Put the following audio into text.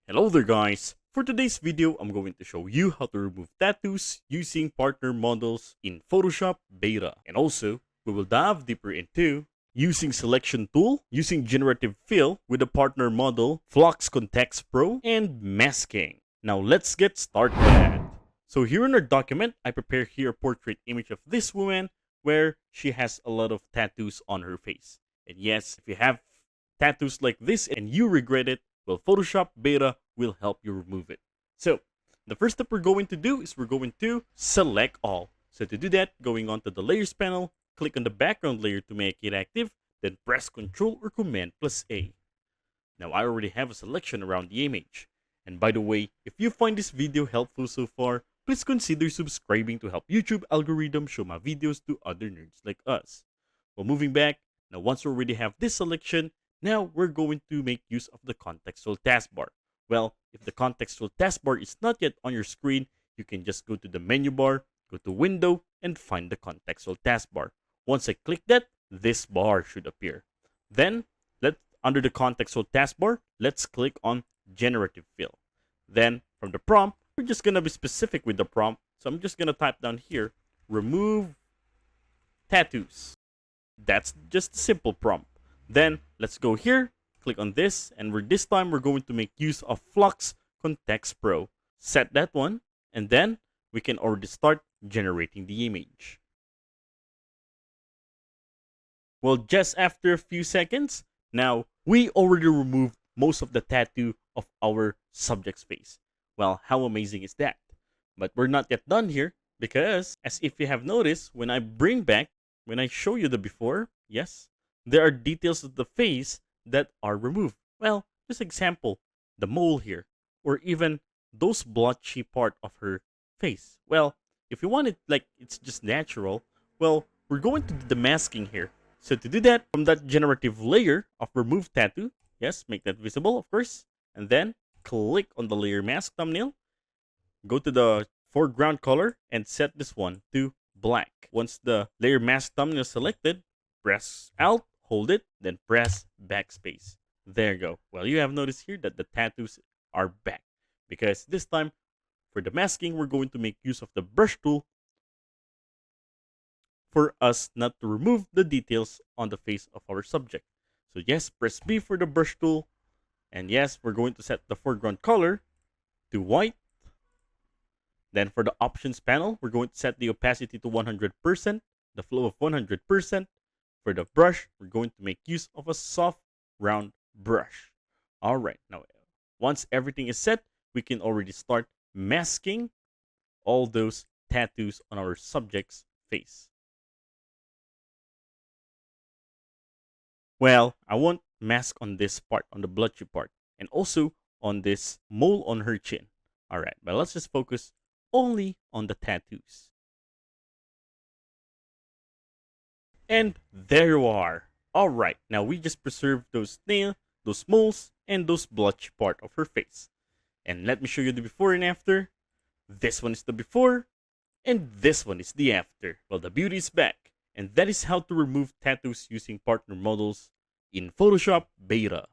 Hello there guys! For today's video, I'm going to show you how to remove tattoos using partner models in Photoshop Beta. And also, we will dive deeper into using selection tool, using Generative Fill with the partner model Flux Kontext Pro, and masking. Now let's get started. So here in our document, I prepare here a portrait image of this woman where she has a lot of tattoos on her face. And yes, if you have tattoos like this and you regret it, well, Photoshop Beta will help you remove it. So, the first step we're going to do is we're going to select all. So to do that, going on to the Layers panel, click on the background layer to make it active, then press Ctrl or Command plus A. Now I already have a selection around the image. And by the way, if you find this video helpful so far, please consider subscribing to help YouTube algorithm show my videos to other nerds like us. Well, moving back, now once we already have this selection, now we're going to make use of the contextual taskbar. Well, if the contextual taskbar is not yet on your screen, you can just go to the menu bar, go to Window, and find the contextual taskbar. Once I click that, this bar should appear. Then, under the contextual taskbar, let's click on Generative Fill. Then, from the prompt, we're just going to be specific with the prompt. So I'm just going to type down here, remove tattoos. That's just a simple prompt. Then, let's go here, click on this, and this time we're going to make use of Flux Kontext Pro. Set that one, and then we can already start generating the image. Well, just after a few seconds, now we already removed most of the tattoo of our subject's face. Well, how amazing is that? But we're not yet done here, because as if you have noticed, when I show you the before, yes, there are details of the face that are removed. Well, just example, the mole here, or even those blotchy part of her face. Well, if you want it like it's just natural, well, we're going to do the masking here. So to do that, from that generative layer of remove tattoo, yes, make that visible, of course, and then click on the layer mask thumbnail, go to the foreground color, and set this one to black. Once the layer mask thumbnail is selected, press Alt, hold it, then press backspace. There you go. Well, you have noticed here that the tattoos are back, because this time for the masking, we're going to make use of the brush tool for us not to remove the details on the face of our subject. So yes, press B for the brush tool, and yes, we're going to set the foreground color to white. Then for the options panel, we're going to set the opacity to 100%, the flow of 100%. For the brush, we're going to make use of a soft, round brush. All right, now once everything is set, we can already start masking all those tattoos on our subject's face. Well, I won't mask on this part, on the blotchy part, and also on this mole on her chin. All right, but let's just focus only on the tattoos. And there you are. Alright, now we just preserved those moles, and those blotchy part of her face. And let me show you the before and after. This one is the before, and this one is the after. Well, the beauty is back. And that is how to remove tattoos using partner models in Photoshop Beta.